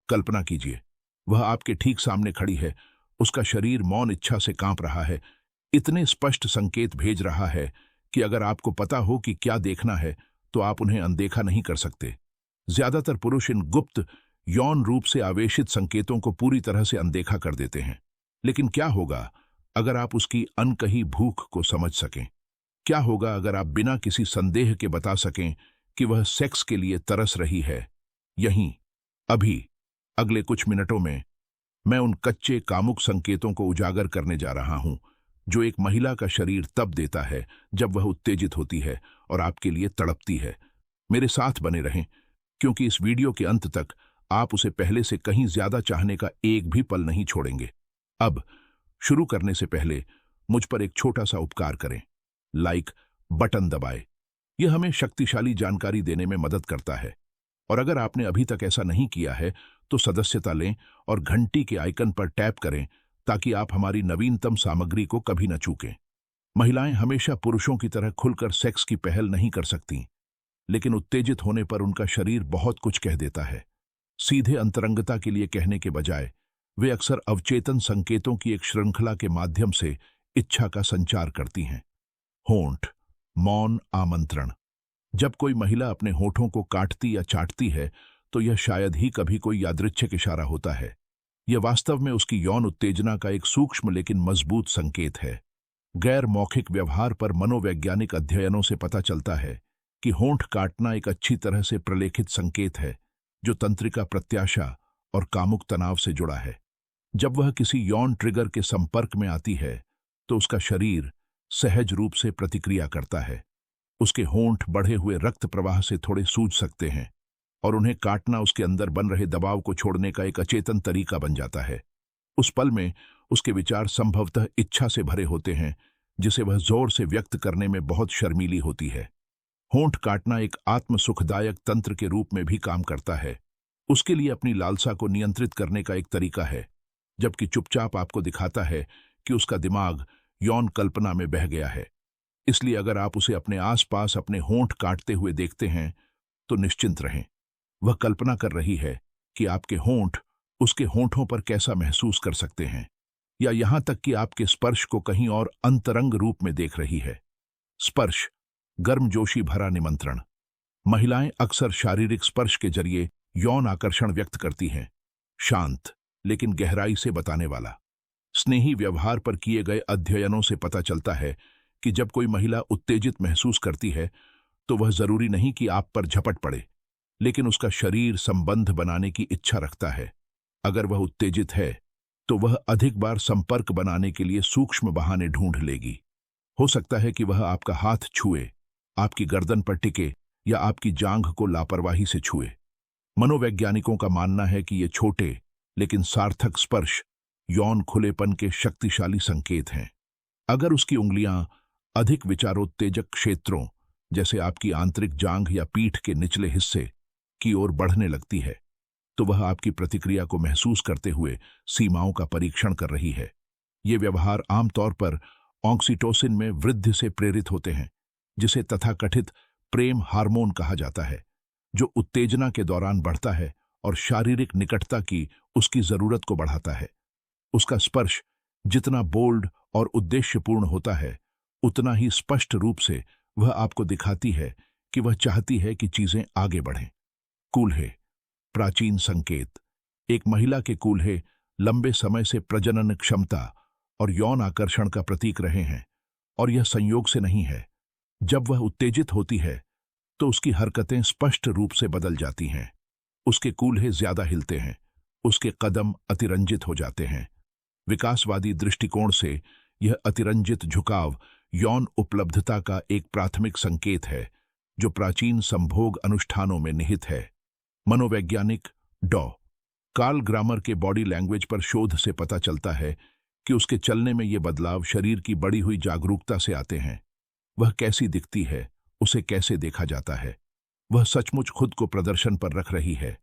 कल्पना कीजिए, वह आपके ठीक सामने खड़ी है, उसका शरीर मौन इच्छा से कांप रहा है, इतने स्पष्ट संकेत भेज रहा है कि अगर आपको पता हो कि क्या देखना है तो आप उन्हें अनदेखा नहीं कर सकते। ज्यादातर पुरुष इन गुप्त यौन रूप से आवेशित संकेतों को पूरी तरह से अनदेखा कर देते हैं। लेकिन क्या होगा अगर आप उसकी अनकही भूख को समझ सकें? क्या होगा अगर आप बिना किसी संदेह के बता सकें कि वह सेक्स के लिए तरस रही है? यहीं, अभी, अगले कुछ मिनटों में मैं उन कच्चे कामुक संकेतों को उजागर करने जा रहा हूं जो एक महिला का शरीर तब देता है जब वह उत्तेजित होती है और आपके लिए तड़पती है। मेरे साथ बने रहें, क्योंकि इस वीडियो के अंत तक आप उसे पहले से कहीं ज्यादा चाहने का एक भी पल नहीं छोड़ेंगे। अब शुरू करने से पहले मुझ पर एक छोटा सा उपकार करें, लाइक बटन दबाएं। यह हमें शक्तिशाली जानकारी देने में मदद करता है। और अगर आपने अभी तक ऐसा नहीं किया है तो सदस्यता लें और घंटी के आइकन पर टैप करें ताकि आप हमारी नवीनतम सामग्री को कभी न चूकें। महिलाएं हमेशा पुरुषों की तरह खुलकर सेक्स की पहल नहीं कर सकती, लेकिन उत्तेजित होने पर उनका शरीर बहुत कुछ कह देता है। सीधे अंतरंगता के लिए कहने के बजाय वे अक्सर अवचेतन संकेतों की एक श्रृंखला के माध्यम से इच्छा का संचार करती हैं। होंठ, मौन आमंत्रण। जब कोई महिला अपने होठों को काटती या चाटती है तो यह शायद ही कभी कोई यादृच्छिक इशारा होता है। यह वास्तव में उसकी यौन उत्तेजना का एक सूक्ष्म लेकिन मजबूत संकेत है। गैर मौखिक व्यवहार पर मनोवैज्ञानिक अध्ययनों से पता चलता है कि होंठ काटना एक अच्छी तरह से प्रलेखित संकेत है जो तंत्रिका प्रत्याशा और कामुक तनाव से जुड़ा है। जब वह किसी यौन ट्रिगर के संपर्क में आती है तो उसका शरीर सहज रूप से प्रतिक्रिया करता है। उसके होंठ बढ़े हुए रक्त प्रवाह से थोड़े सूज सकते हैं और उन्हें काटना उसके अंदर बन रहे दबाव को छोड़ने का एक अचेतन तरीका बन जाता है। उस पल में उसके विचार संभवतः इच्छा से भरे होते हैं जिसे वह जोर से व्यक्त करने में बहुत शर्मीली होती है। होंठ काटना एक आत्म सुखदायक तंत्र के रूप में भी काम करता है। उसके लिए अपनी लालसा को नियंत्रित करने का एक तरीका है, जबकि चुपचाप आपको दिखाता है कि उसका दिमाग यौन कल्पना में बह गया है। इसलिए अगर आप उसे अपने आसपास अपने होंठ काटते हुए देखते हैं तो निश्चिंत रहें, वह कल्पना कर रही है कि आपके होंठ उसके होंठों पर कैसा महसूस कर सकते हैं, या यहां तक कि आपके स्पर्श को कहीं और अंतरंग रूप में देख रही है। स्पर्श, गर्मजोशी भरा निमंत्रण। महिलाएं अक्सर शारीरिक स्पर्श के जरिए यौन आकर्षण व्यक्त करती हैं, शांत लेकिन गहराई से बताने वाला। स्नेही व्यवहार पर किए गए अध्ययनों से पता चलता है कि जब कोई महिला उत्तेजित महसूस करती है तो वह जरूरी नहीं कि आप पर झपट पड़े, लेकिन उसका शरीर संबंध बनाने की इच्छा रखता है। अगर वह उत्तेजित है तो वह अधिक बार संपर्क बनाने के लिए सूक्ष्म बहाने ढूंढ लेगी। हो सकता है कि वह आपका हाथ छुए, आपकी गर्दन पर टिके या आपकी जांघ को लापरवाही से छुए। मनोवैज्ञानिकों का मानना है कि ये छोटे लेकिन सार्थक स्पर्श यौन खुलेपन के शक्तिशाली संकेत हैं। अगर उसकी उंगलियां अधिक विचारोत्तेजक क्षेत्रों जैसे आपकी आंतरिक जांघ या पीठ के निचले हिस्से की ओर बढ़ने लगती है तो वह आपकी प्रतिक्रिया को महसूस करते हुए सीमाओं का परीक्षण कर रही है। ये व्यवहार आमतौर पर ऑक्सीटोसिन में वृद्धि से प्रेरित होते हैं, जिसे तथाकथित प्रेम हार्मोन कहा जाता है, जो उत्तेजना के दौरान बढ़ता है और शारीरिक निकटता की उसकी जरूरत को बढ़ाता है। उसका स्पर्श जितना बोल्ड और उद्देश्यपूर्ण होता है, उतना ही स्पष्ट रूप से वह आपको दिखाती है कि वह चाहती है कि चीजें आगे बढ़ें। कूल्हे, प्राचीन संकेत। एक महिला के कूल्हे लंबे समय से प्रजनन क्षमता और यौन आकर्षण का प्रतीक रहे हैं, और यह संयोग से नहीं है। जब वह उत्तेजित होती है तो उसकी हरकतें स्पष्ट रूप से बदल जाती हैं। उसके कूल्हे ज्यादा हिलते हैं, उसके कदम अतिरंजित हो जाते हैं। विकासवादी दृष्टिकोण से यह अतिरंजित झुकाव यौन उपलब्धता का एक प्राथमिक संकेत है जो प्राचीन संभोग अनुष्ठानों में निहित है। मनोवैज्ञानिक डॉ. कार्ल ग्रामर के बॉडी लैंग्वेज पर शोध से पता चलता है कि उसके चलने में ये बदलाव शरीर की बढ़ी हुई जागरूकता से आते हैं। वह कैसी दिखती है, उसे कैसे देखा जाता है, वह सचमुच खुद को प्रदर्शन पर रख रही है।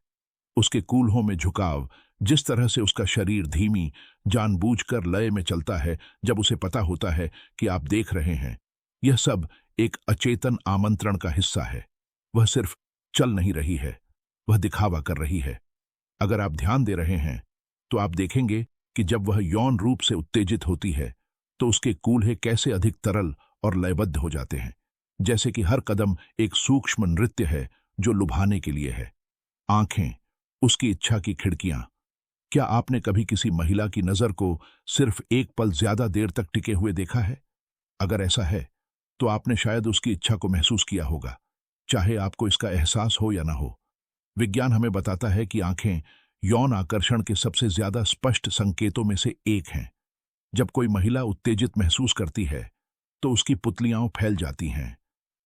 उसके कूल्हों में झुकाव, जिस तरह से उसका शरीर धीमी जानबूझकर लय में चलता है जब उसे पता होता है कि आप देख रहे हैं, यह सब एक अचेतन आमंत्रण का हिस्सा है। वह सिर्फ चल नहीं रही है, वह दिखावा कर रही है। अगर आप ध्यान दे रहे हैं तो आप देखेंगे कि जब वह यौन रूप से उत्तेजित होती है तो उसके कूल्हे कैसे अधिक तरल और लयबद्ध हो जाते हैं, जैसे कि हर कदम एक सूक्ष्म नृत्य है जो लुभाने के लिए है। आंखें, उसकी इच्छा की खिड़कियां। क्या आपने कभी किसी महिला की नजर को सिर्फ एक पल ज्यादा देर तक टिके हुए देखा है? अगर ऐसा है तो आपने शायद उसकी इच्छा को महसूस किया होगा, चाहे आपको इसका एहसास हो या ना हो। विज्ञान हमें बताता है कि आंखें यौन आकर्षण के सबसे ज्यादा स्पष्ट संकेतों में से एक हैं। जब कोई महिला उत्तेजित महसूस करती है तो उसकी पुतलियां फैल जाती हैं।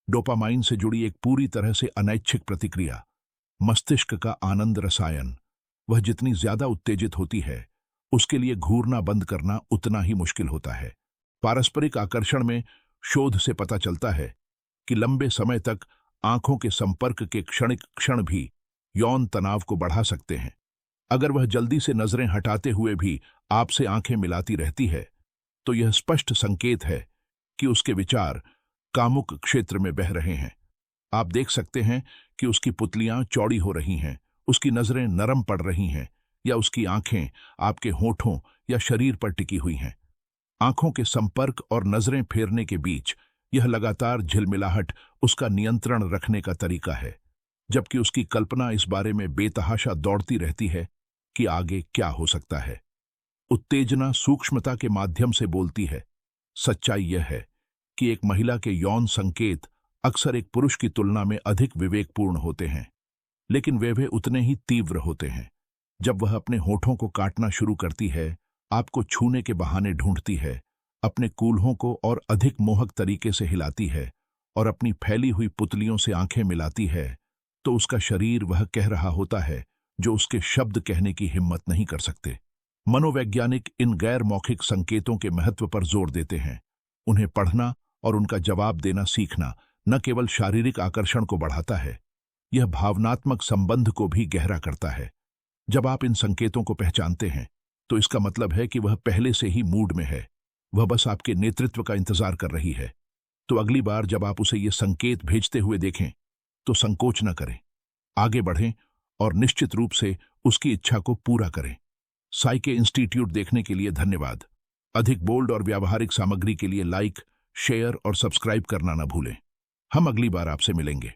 डोपामाइन से जुड़ी एक पूरी तरह से अनैच्छिक प्रतिक्रिया, मस्तिष्क का आनंद रसायन। वह जितनी ज्यादा उत्तेजित होती है उसके लिए घूरना बंद करना उतना ही मुश्किल होता है। पारस्परिक आकर्षण में शोध से पता चलता है कि लंबे समय तक आंखों के संपर्क के क्षणिक क्षण भी यौन तनाव को बढ़ा सकते हैं। अगर वह जल्दी से नजरें हटाते हुए भी आपसे आंखें मिलाती रहती है तो यह स्पष्ट संकेत है कि उसके विचार कामुक क्षेत्र में बह रहे हैं। आप देख सकते हैं कि उसकी पुतलियां चौड़ी हो रही हैं, उसकी नजरें नरम पड़ रही हैं, या उसकी आंखें आपके होठों या शरीर पर टिकी हुई हैं। आंखों के संपर्क और नजरें फेरने के बीच यह लगातार झिलमिलाहट उसका नियंत्रण रखने का तरीका है, जबकि उसकी कल्पना इस बारे में बेतहाशा दौड़ती रहती है कि आगे क्या हो सकता है। उत्तेजना सूक्ष्मता के माध्यम से बोलती है। सच्चाई यह है कि एक महिला के यौन संकेत अक्सर एक पुरुष की तुलना में अधिक विवेकपूर्ण होते हैं, लेकिन वे उतने ही तीव्र होते हैं। जब वह अपने होठों को काटना शुरू करती है, आपको छूने के बहाने ढूंढती है, अपने कूल्हों को और अधिक मोहक तरीके से हिलाती है और अपनी फैली हुई पुतलियों से आंखें मिलाती है, तो उसका शरीर वह कह रहा होता है जो उसके शब्द कहने की हिम्मत नहीं कर सकते। मनोवैज्ञानिक इन गैर मौखिक संकेतों के महत्व पर जोर देते हैं। उन्हें पढ़ना और उनका जवाब देना सीखना न केवल शारीरिक आकर्षण को बढ़ाता है, यह भावनात्मक संबंध को भी गहरा करता है। जब आप इन संकेतों को पहचानते हैं तो इसका मतलब है कि वह पहले से ही मूड में है, वह बस आपके नेतृत्व का इंतजार कर रही है। तो अगली बार जब आप उसे ये संकेत भेजते हुए देखें तो संकोच न करें, आगे बढ़ें और निश्चित रूप से उसकी इच्छा को पूरा करें। साइके इंस्टीट्यूट देखने के लिए धन्यवाद। अधिक बोल्ड और व्यावहारिक सामग्री के लिए लाइक, शेयर और सब्सक्राइब करना न भूलें। हम अगली बार आपसे मिलेंगे।